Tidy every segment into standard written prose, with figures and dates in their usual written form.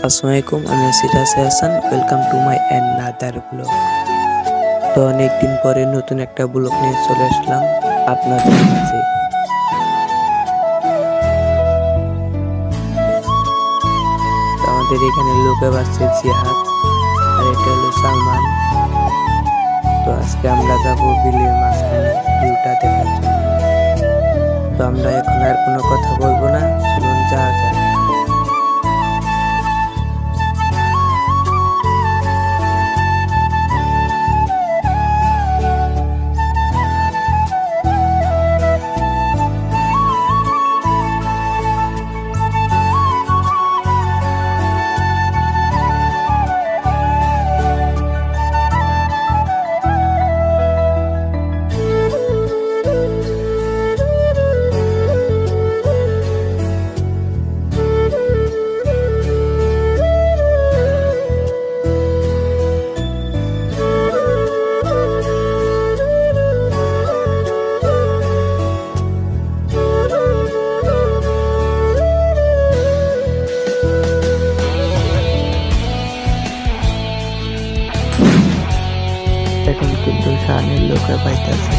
আসসালামাইকুম, আমি Siraj Hasan. Welcome to my another blog. তো অনেকদিন পরে নতুন একটা ব্লগ নিয়ে চলে আসলাম আপনাদের মাঝে। তো আমাদের এখানে লোকে বাসছে জিহাদ, আর এটা হলো সালমান। তো আজকে আমরা যাবো বিলের মাঝখানে ভিউটা দেখার জন্য। তো আমরা এখন আর কোনো কথা বলবো না, চলুন যাওয়া যাক। এখন কিন্তু শাহানের লোকের পাইতেছে।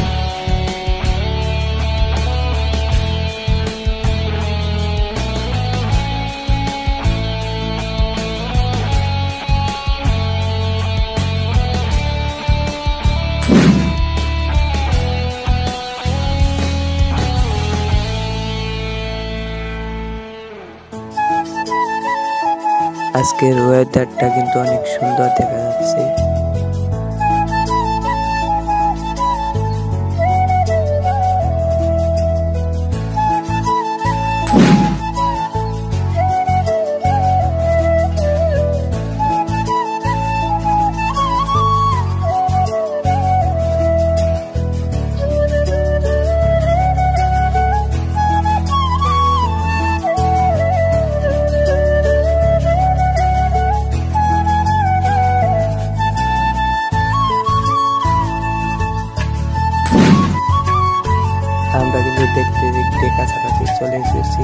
আজকের ওয়েদারটা কিন্তু অনেক সুন্দর দেখা যাচ্ছে। আমরা কিন্তু দেখতে দেখতে কাছাকাছি চলে এসেছি।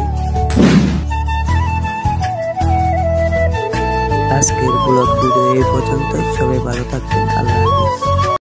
আজকের ব্লগ ভিডিও এই পর্যন্ত। সবাই ভালো থাকবেন। আল্লাহ হাফেজ।